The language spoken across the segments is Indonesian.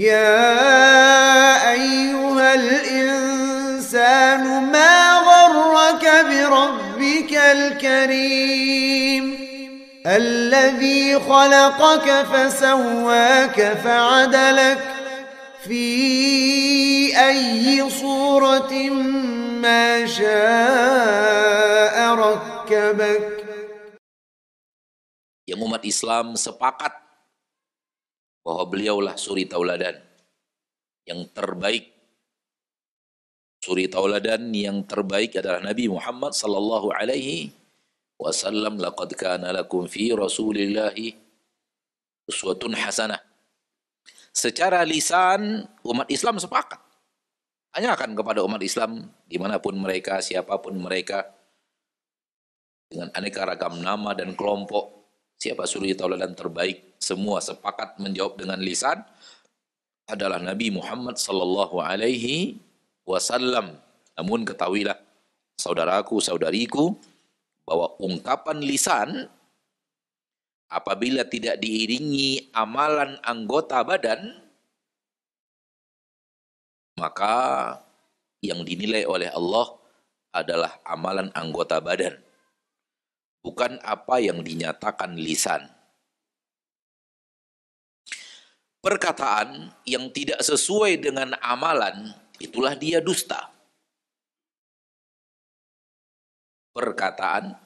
يا أيها الإنسان ما غرك بربك الكريم الذي خلقك فسواك فعدلك في أي صورة ما شاء ركبك. Yang umat Islam sepakat bahwa beliaulah suri tauladan yang terbaik. Suri tauladan yang terbaik adalah Nabi Muhammad sallallahu alaihi wasallam. Laqad kana lakum fi Rasulillahi uswatun hasanah. Secara lisan umat Islam sepakat. Tanyakan kepada umat Islam dimanapun mereka, siapapun mereka, dengan aneka ragam nama dan kelompok, siapa suri tauladan terbaik? Semua sepakat menjawab dengan lisan adalah Nabi Muhammad sallallahu alaihi wasallam. Namun ketahuilah saudaraku, saudariku, bahwa ungkapan lisan apabila tidak diiringi amalan anggota badan, maka yang dinilai oleh Allah adalah amalan anggota badan, bukan apa yang dinyatakan lisan. Perkataan yang tidak sesuai dengan amalan, itulah dia dusta. Perkataan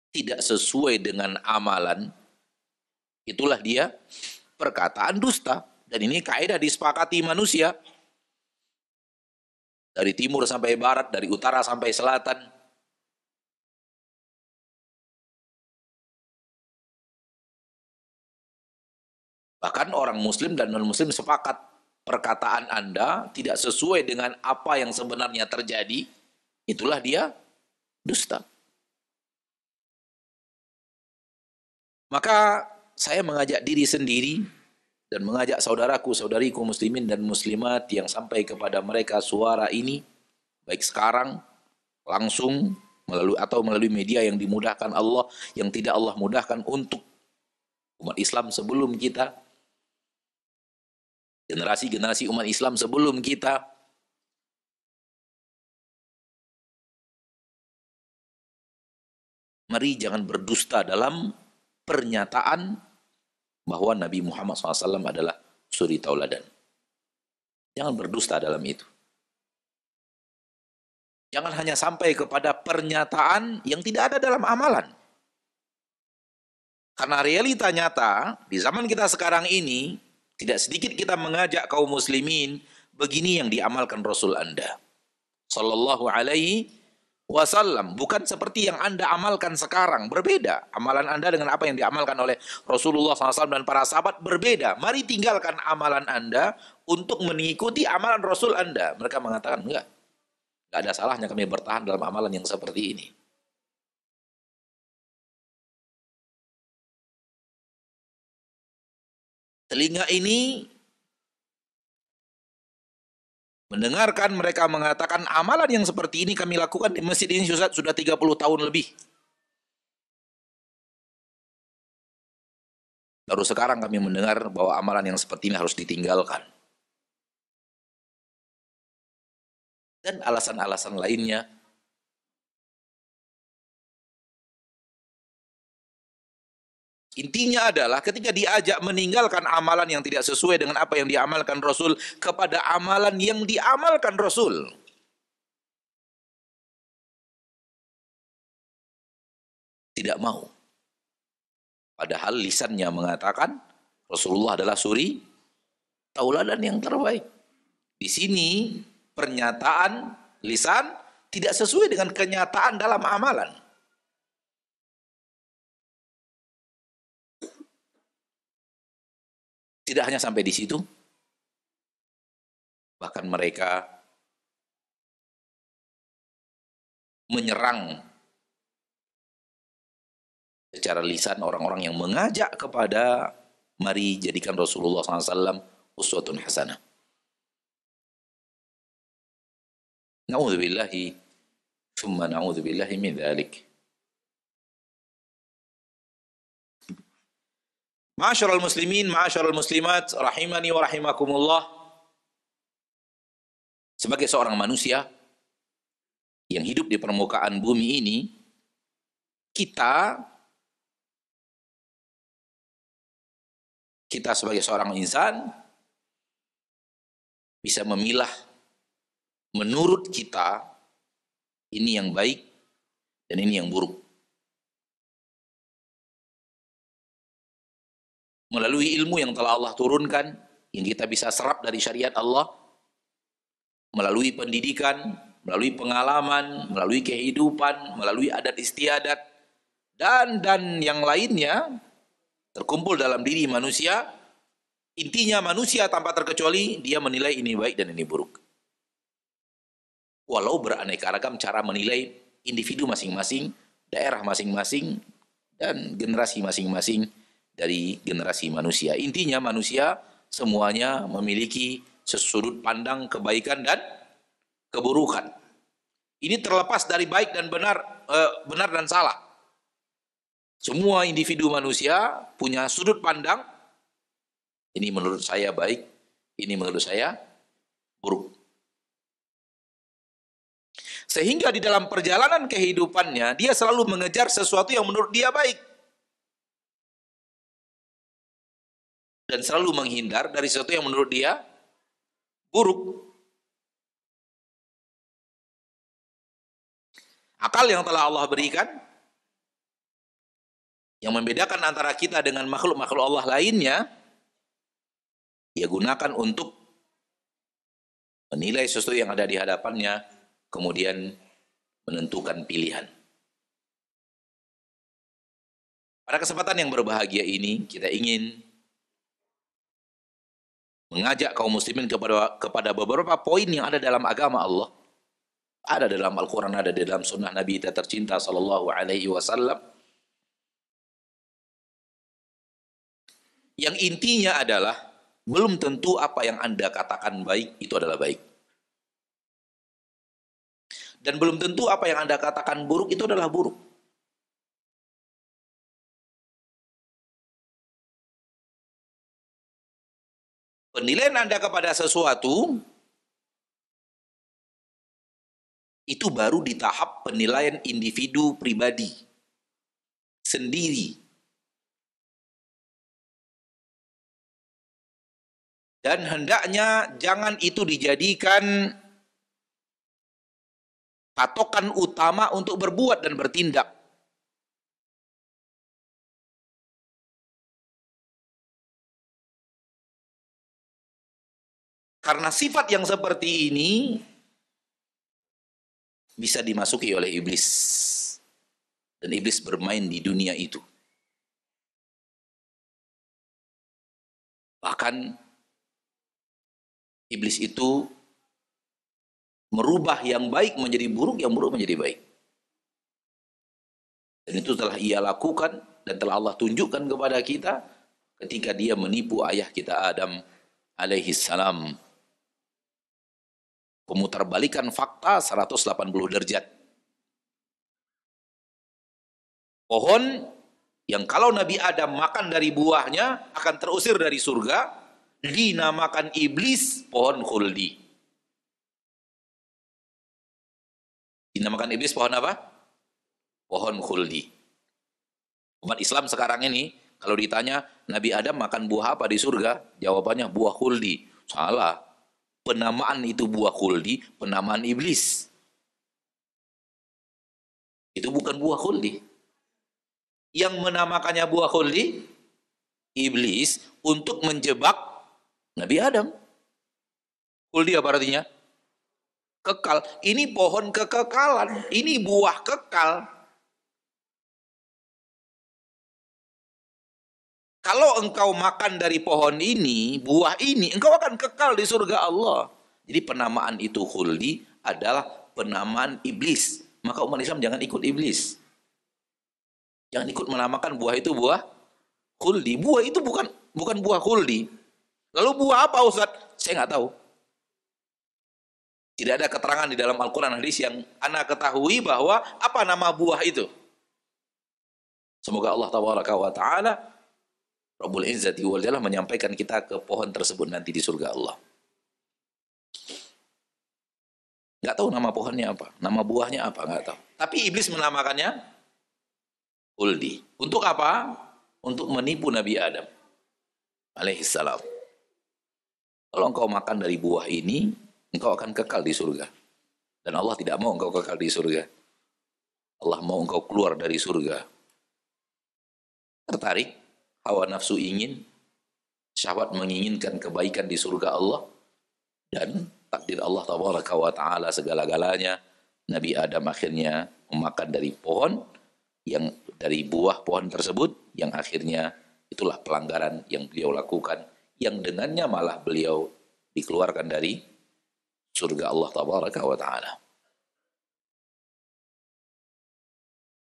tidak sesuai dengan amalan, itulah dia perkataan dusta. Dan ini kaidah disepakati manusia. Dari timur sampai barat, dari utara sampai selatan. Bahkan orang muslim dan non-muslim sepakat perkataan Anda tidak sesuai dengan apa yang sebenarnya terjadi, itulah dia dusta. Maka saya mengajak diri sendiri dan mengajak saudaraku, saudariku muslimin dan muslimat yang sampai kepada mereka suara ini, baik sekarang, langsung, melalui media yang dimudahkan Allah, yang tidak Allah mudahkan untuk umat Islam sebelum kita, generasi-generasi umat Islam sebelum kita. Mari jangan berdusta dalam pernyataan bahwa Nabi Muhammad SAW adalah suri tauladan. Jangan berdusta dalam itu. Jangan hanya sampai kepada pernyataan yang tidak ada dalam amalan. Karena realita nyata di zaman kita sekarang ini, tidak sedikit kita mengajak kaum muslimin, begini yang diamalkan Rasul Anda sallallahu alaihi wasallam, bukan seperti yang Anda amalkan sekarang. Berbeda amalan Anda dengan apa yang diamalkan oleh Rasulullah SAW dan para sahabat, berbeda. Mari tinggalkan amalan Anda untuk mengikuti amalan Rasul Anda. Mereka mengatakan enggak ada salahnya kami bertahan dalam amalan yang seperti ini. Telinga ini mendengarkan mereka mengatakan amalan yang seperti ini kami lakukan di masjid ini sudah 30 tahun lebih. Baru sekarang kami mendengar bahwa amalan yang seperti ini harus ditinggalkan. Dan alasan-alasan lainnya. Intinya adalah ketika diajak meninggalkan amalan yang tidak sesuai dengan apa yang diamalkan Rasul kepada amalan yang diamalkan Rasul. Tidak mau. Padahal lisannya mengatakan Rasulullah adalah suri tauladan yang terbaik. Di sini pernyataan lisan tidak sesuai dengan kenyataan dalam amalan. Tidak hanya sampai di situ, bahkan mereka menyerang secara lisan orang-orang yang mengajak kepada mari jadikan Rasulullah SAW uswatun hasanah. Na'udzubillahi thumma na'udzubillahi min dzalik. Ma'asyiral muslimin, ma'asyiral muslimat, rahimani wa rahimakumullah. Sebagai seorang manusia yang hidup di permukaan bumi ini, kita sebagai seorang insan bisa memilah menurut kita ini yang baik dan ini yang buruk. Melalui ilmu yang telah Allah turunkan, yang kita bisa serap dari syariat Allah, melalui pendidikan, melalui pengalaman, melalui kehidupan, melalui adat istiadat, dan yang lainnya, terkumpul dalam diri manusia. Intinya manusia tanpa terkecuali, dia menilai ini baik dan ini buruk. Walau beraneka ragam cara menilai individu masing-masing, daerah masing-masing, dan generasi masing-masing dari generasi manusia. Intinya manusia semuanya memiliki sudut pandang kebaikan dan keburukan. Ini terlepas dari baik dan benar dan salah. Semua individu manusia punya sudut pandang, ini menurut saya baik, ini menurut saya buruk. Sehingga di dalam perjalanan kehidupannya, dia selalu mengejar sesuatu yang menurut dia baik. Dan selalu menghindar dari sesuatu yang menurut dia buruk. Akal yang telah Allah berikan, yang membedakan antara kita dengan makhluk-makhluk Allah lainnya, dia gunakan untuk menilai sesuatu yang ada di hadapannya, kemudian menentukan pilihan. Pada kesempatan yang berbahagia ini, kita ingin mengajak kaum muslimin kepada beberapa poin yang ada dalam agama Allah. Ada dalam Al-Quran, ada dalam sunnah Nabi kita tercinta sallallahu alaihi wasallam. Yang intinya adalah, belum tentu apa yang Anda katakan baik itu adalah baik. Dan belum tentu apa yang Anda katakan buruk itu adalah buruk. Penilaian Anda kepada sesuatu itu baru di tahap penilaian individu pribadi sendiri. Dan hendaknya jangan itu dijadikan patokan utama untuk berbuat dan bertindak. Karena sifat yang seperti ini bisa dimasuki oleh iblis. Dan iblis bermain di dunia itu. Bahkan iblis itu merubah yang baik menjadi buruk, yang buruk menjadi baik. Dan itu telah ia lakukan dan telah Allah tunjukkan kepada kita ketika dia menipu ayah kita Adam alaihi salam. Pemutarbalikan fakta 180 derajat. Pohon yang kalau Nabi Adam makan dari buahnya akan terusir dari surga, dinamakan iblis pohon khuldi. Dinamakan iblis pohon apa? Pohon khuldi. Umat Islam sekarang ini kalau ditanya Nabi Adam makan buah apa di surga, jawabannya buah khuldi. Salah. Penamaan itu buah khuldi, penamaan iblis. Itu bukan buah khuldi. Yang menamakannya buah khuldi, iblis, untuk menjebak Nabi Adam. Khuldi apa artinya? Kekal. Ini pohon kekekalan. Ini buah kekal. Kalau engkau makan dari pohon ini, buah ini, engkau akan kekal di surga Allah. Jadi penamaan itu khuldi adalah penamaan iblis. Maka umat Islam jangan ikut iblis. Jangan ikut menamakan buah itu buah khuldi. Buah itu bukan buah khuldi. Lalu buah apa Ustaz? Saya nggak tahu. Tidak ada keterangan di dalam Al-Quran hadis yang ana ketahui bahwa apa nama buah itu. Semoga Allah tabaraka wa ta'ala Rabbul Izzati wal Jalal menyampaikan kita ke pohon tersebut nanti di surga Allah. Nggak tahu nama pohonnya apa, nama buahnya apa, nggak tahu. Tapi iblis menamakannya Khuldi. Untuk apa? Untuk menipu Nabi Adam alaihissalam. Kalau engkau makan dari buah ini, engkau akan kekal di surga. Dan Allah tidak mau engkau kekal di surga. Allah mau engkau keluar dari surga. Tertarik, hawa nafsu ingin, syahwat menginginkan kebaikan di surga Allah, dan takdir Allah tabaraka wa ta'ala segala-galanya. Nabi Adam akhirnya memakan dari pohon, yang dari buah pohon tersebut, yang akhirnya itulah pelanggaran yang beliau lakukan, yang dengannya malah beliau dikeluarkan dari surga Allah tabaraka wa ta'ala.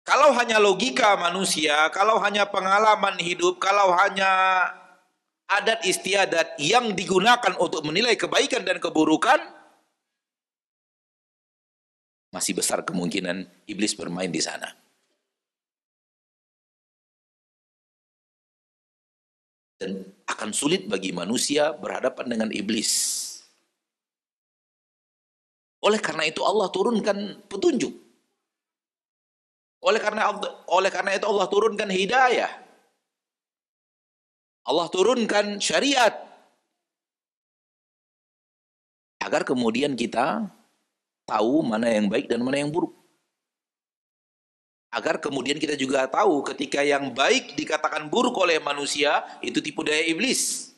Kalau hanya logika manusia, kalau hanya pengalaman hidup, kalau hanya adat istiadat yang digunakan untuk menilai kebaikan dan keburukan, masih besar kemungkinan iblis bermain di sana. Dan akan sulit bagi manusia berhadapan dengan iblis. Oleh karena itu Allah turunkan petunjuk. Oleh karena itu Allah turunkan hidayah. Allah turunkan syariat. Agar kemudian kita tahu mana yang baik dan mana yang buruk. Agar kemudian kita juga tahu ketika yang baik dikatakan buruk oleh manusia, itu tipu daya iblis.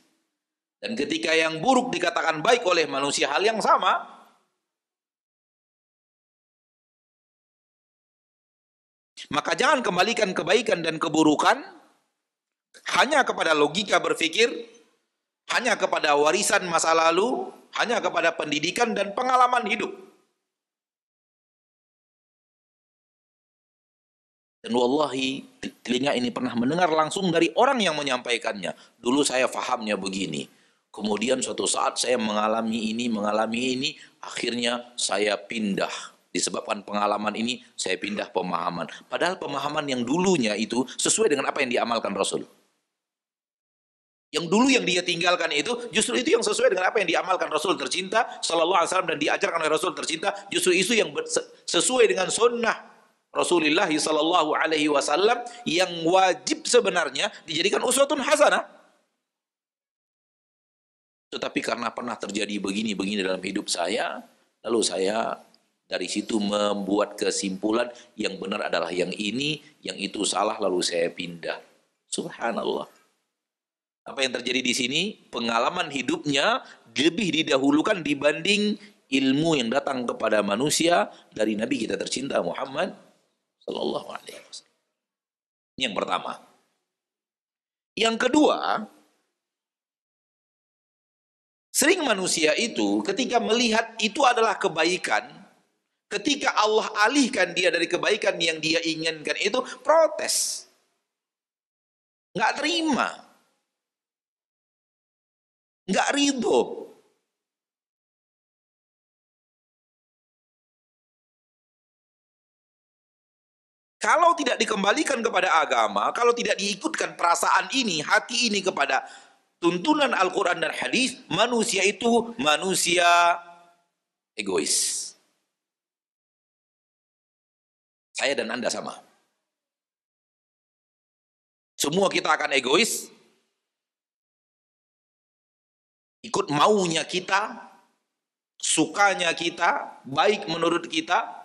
Dan ketika yang buruk dikatakan baik oleh manusia, hal yang sama. Maka jangan kembalikan kebaikan dan keburukan hanya kepada logika berpikir, hanya kepada warisan masa lalu, hanya kepada pendidikan dan pengalaman hidup. Dan wallahi telinga ini pernah mendengar langsung dari orang yang menyampaikannya. Dulu saya fahamnya begini. Kemudian suatu saat saya mengalami ini, akhirnya saya pindah. Disebabkan pengalaman ini, saya pindah pemahaman. Padahal pemahaman yang dulunya itu sesuai dengan apa yang diamalkan Rasul. Yang dulu yang dia tinggalkan itu, justru itu yang sesuai dengan apa yang diamalkan Rasul tercinta sallallahu alaihi wasallam dan diajarkan oleh Rasul tercinta, justru itu yang sesuai dengan sunnah Rasulullah sallallahu alaihi wasallam yang wajib sebenarnya dijadikan uswatun hasanah. Tetapi karena pernah terjadi begini-begini dalam hidup saya, lalu saya dari situ membuat kesimpulan yang benar adalah yang ini, yang itu salah, lalu saya pindah. Subhanallah. Apa yang terjadi di sini? Pengalaman hidupnya lebih didahulukan dibanding ilmu yang datang kepada manusia dari Nabi kita tercinta Muhammad sallallahu alaihi wasallam. Ini yang pertama. Yang kedua, sering manusia itu ketika melihat itu adalah kebaikan, ketika Allah alihkan dia dari kebaikan yang dia inginkan itu, protes. Nggak terima. Nggak ridho. Kalau tidak dikembalikan kepada agama, kalau tidak diikutkan perasaan ini, hati ini kepada tuntunan Al-Quran dan hadis, manusia itu manusia egois. Saya dan Anda sama. Semua kita akan egois, ikut maunya kita, sukanya kita, baik menurut kita,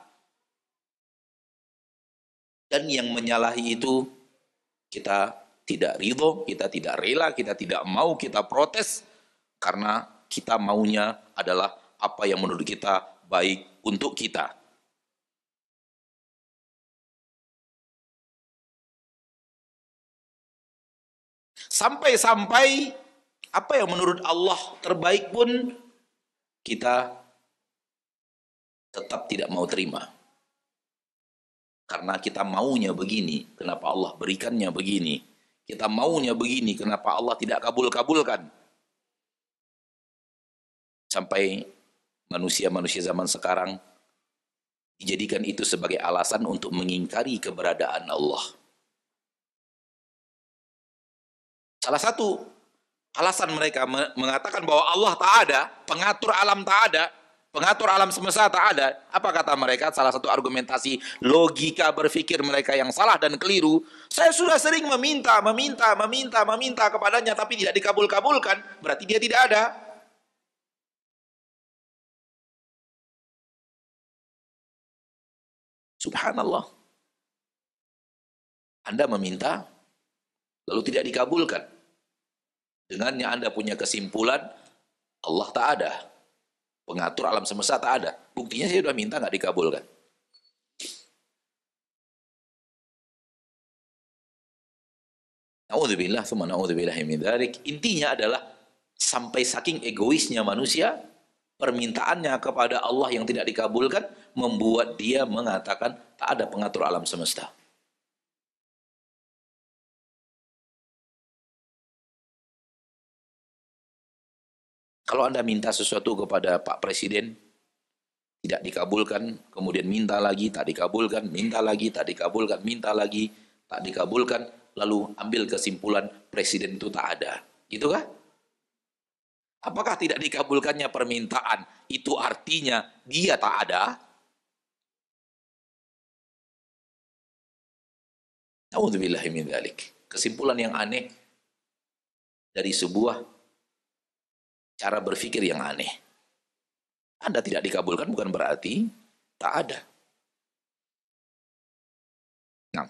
dan yang menyalahi itu kita tidak ridho, kita tidak rela, kita tidak mau, kita protes karena kita maunya adalah apa yang menurut kita baik untuk kita. Sampai-sampai apa yang menurut Allah terbaik pun kita tetap tidak mau terima. Karena kita maunya begini, kenapa Allah berikannya begini? Kita maunya begini, kenapa Allah tidak kabul-kabulkan? Sampai manusia-manusia zaman sekarang dijadikan itu sebagai alasan untuk mengingkari keberadaan Allah. Salah satu alasan mereka mengatakan bahwa Allah tak ada, pengatur alam tak ada, pengatur alam semesta tak ada. Apa kata mereka? Salah satu argumentasi logika berpikir mereka yang salah dan keliru. Saya sudah sering meminta kepadanya tapi tidak dikabul-kabulkan. Berarti dia tidak ada. Subhanallah. Anda meminta, lalu tidak dikabulkan. Dengannya Anda punya kesimpulan, Allah tak ada. Pengatur alam semesta tak ada. Buktinya saya sudah minta, nggak dikabulkan. Na'udzubillah, summa na'udzubillahi min dzalik. Intinya adalah, sampai saking egoisnya manusia, permintaannya kepada Allah yang tidak dikabulkan, membuat dia mengatakan, tak ada pengatur alam semesta. Kalau Anda minta sesuatu kepada Pak Presiden, tidak dikabulkan, kemudian minta lagi, tak dikabulkan, minta lagi, tak dikabulkan, minta lagi, tak dikabulkan, lalu ambil kesimpulan Presiden itu tak ada. Gitu kah? Apakah tidak dikabulkannya permintaan itu artinya dia tak ada? Na'udzubillahi min dzalik. Kesimpulan yang aneh dari sebuah cara berpikir yang aneh. Anda tidak dikabulkan bukan berarti tak ada. Nah,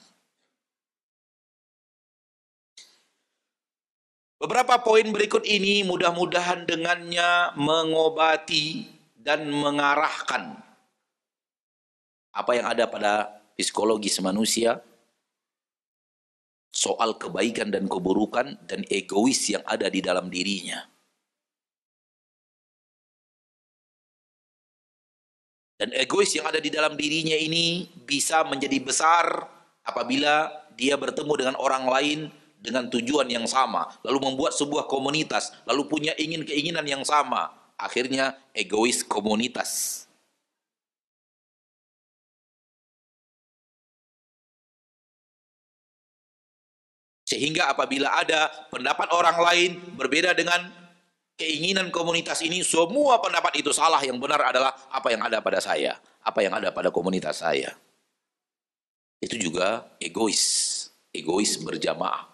beberapa poin berikut ini mudah-mudahan dengannya mengobati dan mengarahkan apa yang ada pada psikologis manusia soal kebaikan dan keburukan dan egois yang ada di dalam dirinya. Dan egois yang ada di dalam dirinya ini bisa menjadi besar apabila dia bertemu dengan orang lain dengan tujuan yang sama, lalu membuat sebuah komunitas, lalu punya keinginan yang sama. Akhirnya egois komunitas. Sehingga apabila ada pendapat orang lain berbeda dengan keinginan komunitas ini, semua pendapat itu salah, yang benar adalah apa yang ada pada saya, apa yang ada pada komunitas saya. Itu juga egois berjamaah.